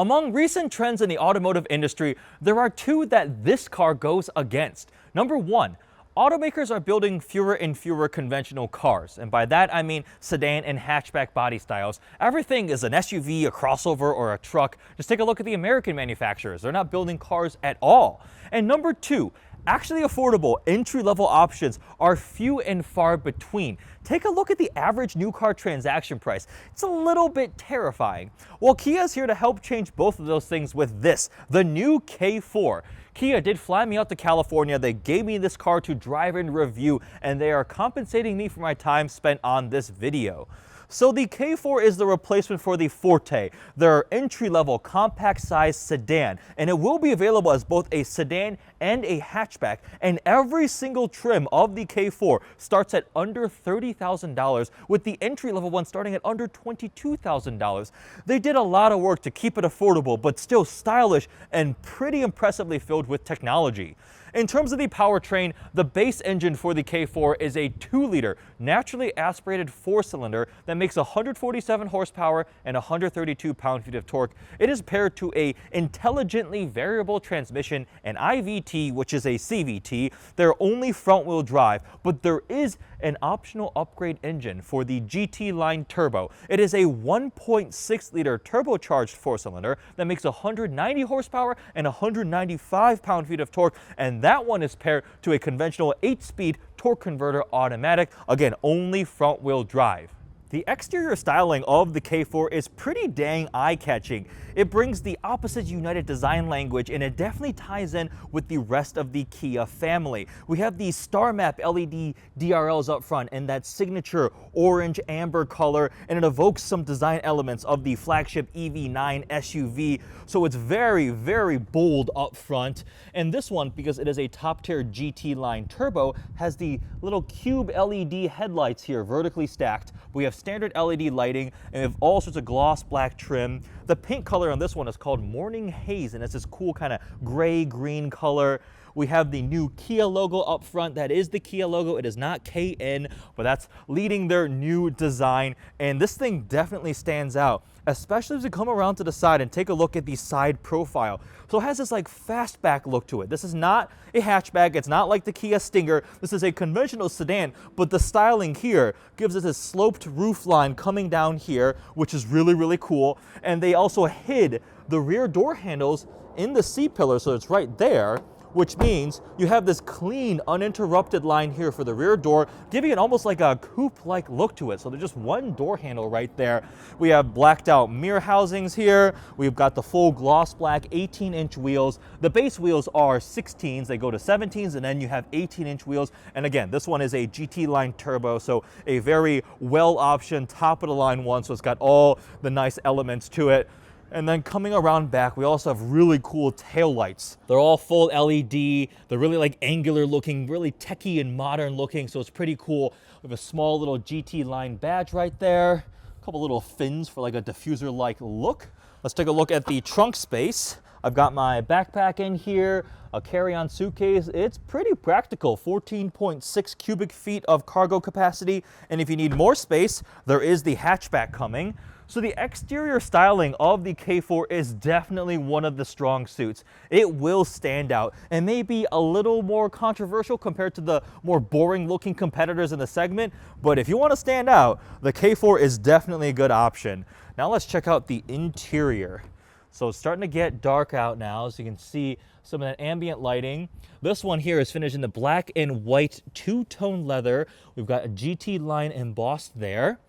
Among recent trends in the automotive industry, there are two that this car goes against. Number one, automakers are building fewer and fewer conventional cars, and by that I mean sedan and hatchback body styles. Everything is an SUV, a crossover, or a truck. Just take a look at the American manufacturers. They're not building cars at all. And number two, actually affordable entry-level options are few and far between. Take a look at the average new car transaction price. It's a little bit terrifying. Well, Kia is here to help change both of those things with this, the new K4. Kia did fly me out to California. They gave me this car to drive and review, and they are compensating me for my time spent on this video. So the K4 is the replacement for the Forte, their entry-level compact-sized sedan, and it will be available as both a sedan and a hatchback, and every single trim of the K4 starts at under $30,000, with the entry-level one starting at under $22,000. They did a lot of work to keep it affordable, but still stylish and pretty impressively filled with technology. In terms of the powertrain, the base engine for the K4 is a 2-liter naturally aspirated 4-cylinder that makes 147 horsepower and 132 pound-feet of torque. It is paired to a intelligently variable transmission, an IVT, which is a CVT. They're only front-wheel drive, but there is an optional upgrade engine for the GT line turbo. It is a 1.6-liter turbocharged 4-cylinder that makes 190 horsepower and 195 pound-feet of torque, and that one is paired to a conventional 8-speed torque converter automatic, again only front-wheel drive. The exterior styling of the K4 is pretty dang eye-catching. It brings the opposites united design language, and it definitely ties in with the rest of the Kia family. We have the star map LED DRLs up front and that signature orange amber color, and it evokes some design elements of the flagship EV9 SUV. So it's very, very bold up front. And this one, because it is a top-tier GT line turbo, has the little cube LED headlights here vertically stacked. We have standard LED lighting, and we have all sorts of gloss black trim. The paint color on this one is called Morning Haze, and it's this cool kind of gray-green color. We have the new Kia logo up front. That is the Kia logo. It is not KN, but that's leading their new design. And this thing definitely stands out, especially as we come around to the side and take a look at the side profile. So it has this like fastback look to it. This is not a hatchback. It's not like the Kia Stinger. This is a conventional sedan, but the styling here gives us a sloped roof line coming down here, which is really, really cool. And they also hid the rear door handles in the C-pillar, so it's right there, which means you have this clean, uninterrupted line here for the rear door, giving it almost like a coupe-like look to it. So there's just one door handle right there. We have blacked out mirror housings here. We've got the full gloss black 18-inch wheels. The base wheels are 16s. They go to 17s, and then you have 18-inch wheels. And again, this one is a GT line turbo, so a very well-optioned, top-of-the-line one. So it's got all the nice elements to it. And then coming around back, we also have really cool taillights. They're all full LED. They're really like angular looking, really techy and modern looking, so it's pretty cool. We have a small little GT line badge right there. A couple little fins for like a diffuser-like look. Let's take a look at the trunk space. I've got my backpack in here, a carry-on suitcase. It's pretty practical, 14.6 cubic feet of cargo capacity. And if you need more space, there is the hatchback coming. So the exterior styling of the K4 is definitely one of the strong suits. It will stand out and may be a little more controversial compared to the more boring looking competitors in the segment, but if you want to stand out, the K4 is definitely a good option. Now let's check out the interior. So it's starting to get dark out now, so you can see some of that ambient lighting. This one here is finished in the black and white two-tone leather. We've got a GT line embossed there.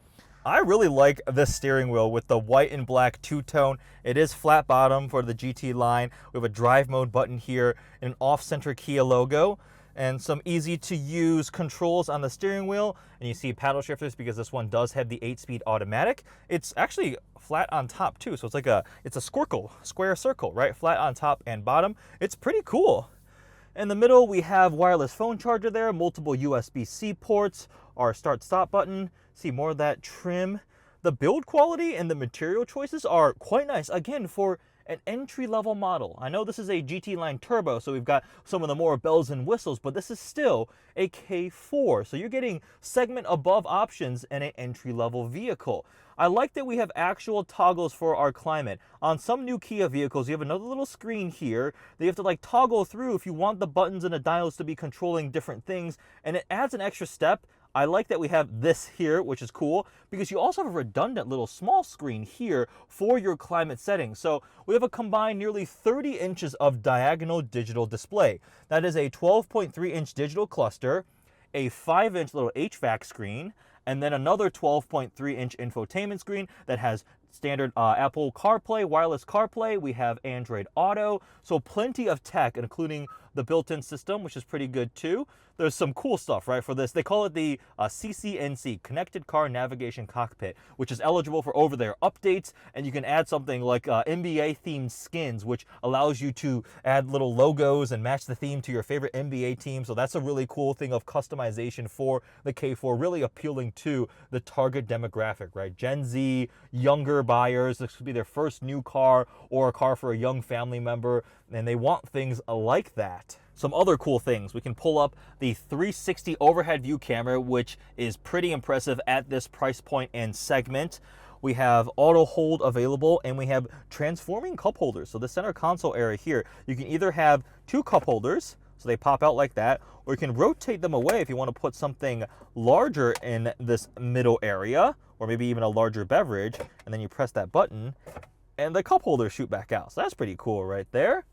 I really like this steering wheel with the white and black two-tone. It is flat bottom for the GT line. We have a drive mode button here, an off-center Kia logo, and some easy to use controls on the steering wheel. And you see paddle shifters because this one does have the 8-speed automatic. It's actually flat on top too, so it's like it's a square circle, right? Flat on top and bottom. It's pretty cool. In the middle, we have wireless phone charger there, multiple USB-C ports, our start-stop button. See more of that trim. The build quality and the material choices are quite nice. Again, for an entry-level model. I know this is a GT line turbo, so we've got some of the more bells and whistles, but this is still a K4. So you're getting segment above options in an entry-level vehicle. I like that we have actual toggles for our climate. On some new Kia vehicles, you have another little screen here that you have to like toggle through if you want the buttons and the dials to be controlling different things, and it adds an extra step. I like that we have this here, which is cool, because you also have a redundant little small screen here for your climate settings. So we have a combined nearly 30 inches of diagonal digital display. That is a 12.3-inch digital cluster, a 5-inch little HVAC screen, and then another 12.3-inch infotainment screen that has standard Apple CarPlay, wireless CarPlay. We have Android Auto, so plenty of tech, including the built-in system, which is pretty good too. There's some cool stuff, right, for this. They call it the CCNC, Connected Car Navigation Cockpit, which is eligible for over-the-air updates, and you can add something like NBA-themed skins, which allows you to add little logos and match the theme to your favorite NBA team. So that's a really cool thing of customization for the K4, really appealing to the target demographic, right? Gen Z, younger buyers. This could be their first new car or a car for a young family member, and they want things like that. Some other cool things, we can pull up the 360 overhead view camera, which is pretty impressive at this price point and segment. We have auto hold available, and we have transforming cup holders. So the center console area here, you can either have two cup holders, so they pop out like that, or you can rotate them away if you want to put something larger in this middle area, or maybe even a larger beverage, and then you press that button, and the cup holders shoot back out. So that's pretty cool right there.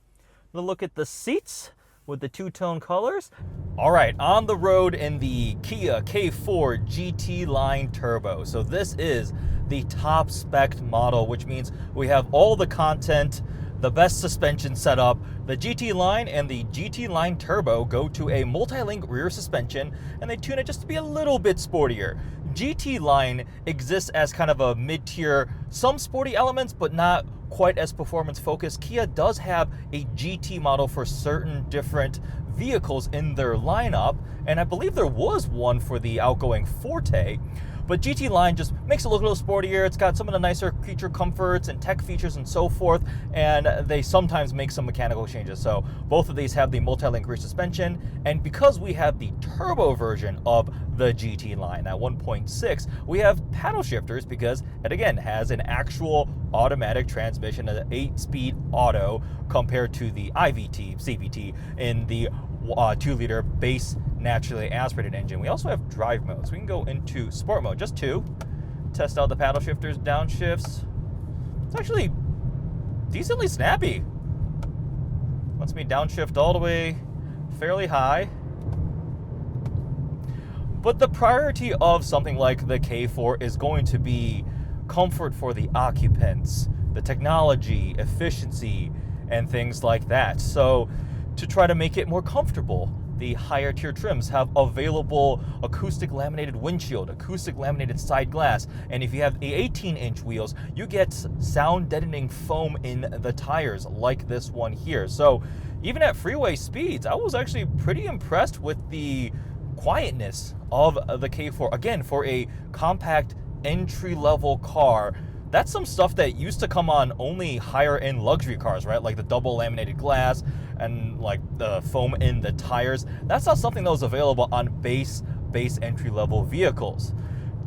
Now look at the seats with the two-tone colors. All right, on the road in the Kia K4 GT Line Turbo. So this is the top spec model, which means we have all the content, the best suspension setup. The GT Line and the GT Line Turbo go to a multi-link rear suspension, and they tune it just to be a little bit sportier. GT Line exists as kind of a mid-tier, some sporty elements, but not quite as performance focused. Kia does have a GT model for certain different vehicles in their lineup, and I believe there was one for the outgoing Forte. But GT Line just makes it look a little sportier. It's got some of the nicer creature comforts and tech features and so forth, and they sometimes make some mechanical changes. So both of these have the multi-link rear suspension, and because we have the turbo version of the GT Line at 1.6, we have paddle shifters because it again has an actual automatic transmission, an 8-speed auto, compared to the IVT, CVT in the 2-liter base naturally aspirated engine. We also have drive modes. We can go into sport mode, just two, test out the paddle shifters, downshifts. It's actually decently snappy. Lets me downshift all the way fairly high. But the priority of something like the K4 is going to be comfort for the occupants, the technology, efficiency, and things like that. So to try to make it more comfortable, the higher tier trims have available acoustic laminated windshield, acoustic laminated side glass, and if you have the 18-inch wheels, you get sound deadening foam in the tires like this one here. So even at freeway speeds, I was actually pretty impressed with the quietness of the K4. Again, for a compact entry-level car, that's some stuff that used to come on only higher-end luxury cars, right? Like the double laminated glass and like the foam in the tires. That's not something that was available on base entry-level vehicles.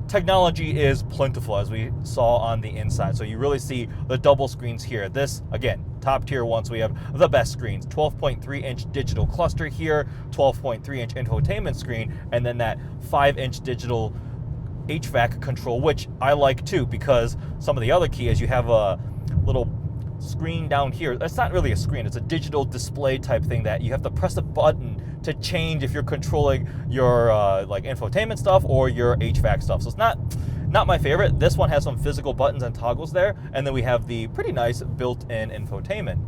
Technology is plentiful, as we saw on the inside. So you really see the double screens here. This, again, top tier ones, we have the best screens. 12.3-inch digital cluster here, 12.3-inch infotainment screen, and then that 5-inch digital HVAC control, which I like too, because some of the other Kias, you have a little screen down here. That's not really a screen, it's a digital display type thing that you have to press a button to change if you're controlling your like infotainment stuff or your HVAC stuff. So it's not my favorite. This one has some physical buttons and toggles there, and then we have the pretty nice built-in infotainment.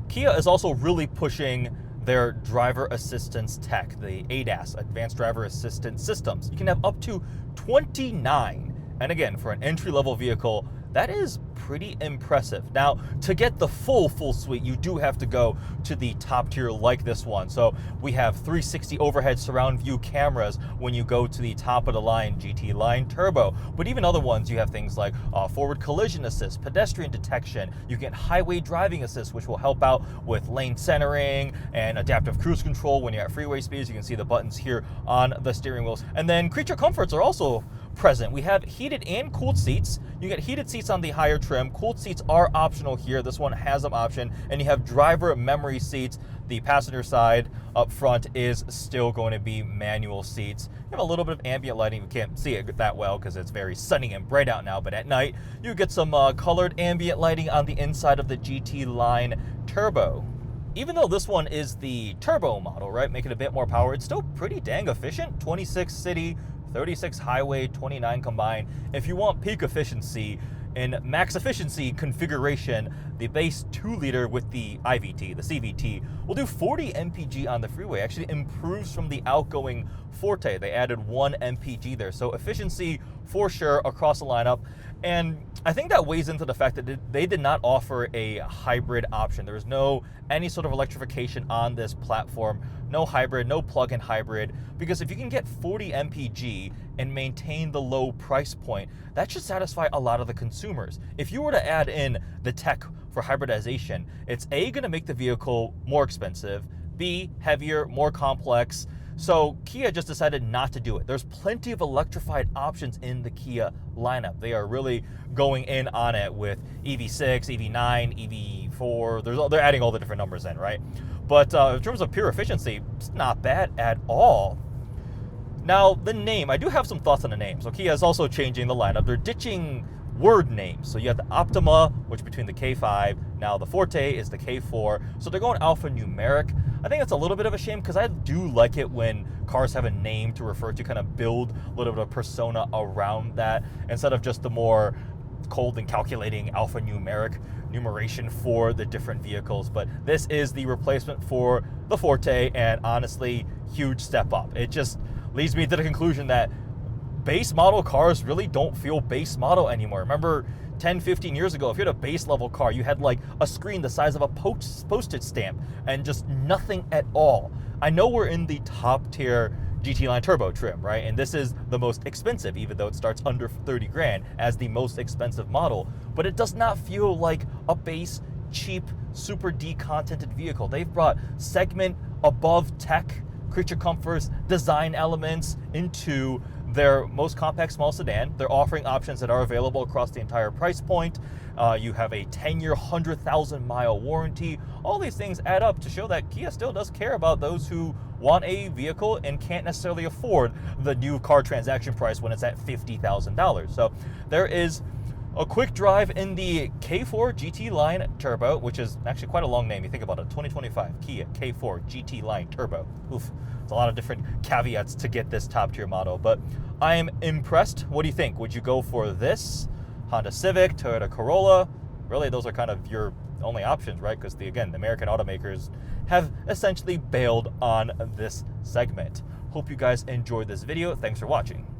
Kia is also really pushing their driver assistance tech, the ADAS, Advanced Driver Assistance Systems. You can have up to 29. And again, for an entry-level vehicle, that is pretty impressive. Now, to get the full suite, you do have to go to the top tier like this one. So we have 360 overhead surround view cameras when you go to the top of the line GT line turbo. But even other ones, you have things like forward collision assist, pedestrian detection. You get highway driving assist, which will help out with lane centering and adaptive cruise control when you're at freeway speeds. You can see the buttons here on the steering wheels. And then creature comforts are also present. We have heated and cooled seats. You get heated seats on the higher trim. Cooled seats are optional here. This one has an option. And you have driver memory seats. The passenger side up front is still going to be manual seats. You have a little bit of ambient lighting. You can't see it that well because it's very sunny and bright out now, but at night you get some colored ambient lighting on the inside of the GT line turbo. Even though this one is the turbo model, right, making a bit more power, it's still pretty dang efficient. 26 city, 36 highway, 29 combined. If you want peak efficiency in max efficiency configuration, the base 2-liter with the IVT, the CVT, will do 40 mpg on the freeway. Actually improves from the outgoing Forte. They added 1 mpg there. So efficiency for sure across the lineup. And I think that weighs into the fact that they did not offer a hybrid option. There was no any sort of electrification on this platform. No hybrid, no plug-in hybrid, because if you can get 40 mpg and maintain the low price point, that should satisfy a lot of the consumers. If you were to add in the tech for hybridization, it's A, going to make the vehicle more expensive, B, heavier, more complex. So Kia just decided not to do it. There's plenty of electrified options in the Kia lineup. They are really going in on it with EV6, EV9, EV4. They're adding all the different numbers in, right? But in terms of pure efficiency, it's not bad at all. Now, the name, I do have some thoughts on the name. So Kia is also changing the lineup. They're ditching word names. So you have the Optima, which between the K5, now the Forte is the K4. So they're going alphanumeric. I think that's a little bit of a shame because I do like it when cars have a name to refer to, kind of build a little bit of persona around that instead of just the more cold and calculating alphanumeric numeration for the different vehicles. But this is the replacement for the Forte, and honestly, huge step up. It just leads me to the conclusion that base model cars really don't feel base model anymore. Remember 10, 15 years ago, if you had a base level car, you had like a screen the size of a postage stamp and just nothing at all. I know we're in the top tier GT line turbo trim, right? And this is the most expensive, even though it starts under 30 grand as the most expensive model, but it does not feel like a base, cheap, super decontented vehicle. They've brought segment above tech, creature comforts, design elements into their most compact small sedan. They're offering options that are available across the entire price point. You have a 10-year, 100,000-mile warranty. All these things add up to show that Kia still does care about those who want a vehicle and can't necessarily afford the new car transaction price when it's at $50,000. So there is a quick drive in the K4 GT line turbo, which is actually quite a long name. You think about it, 2025 Kia K4 GT line turbo. Oof, it's a lot of different caveats to get this top tier model, but I am impressed. What do you think? Would you go for this, Honda Civic, Toyota Corolla? Really, those are kind of your only options, right? Because the American automakers have essentially bailed on this segment. Hope you guys enjoyed this video. Thanks for watching.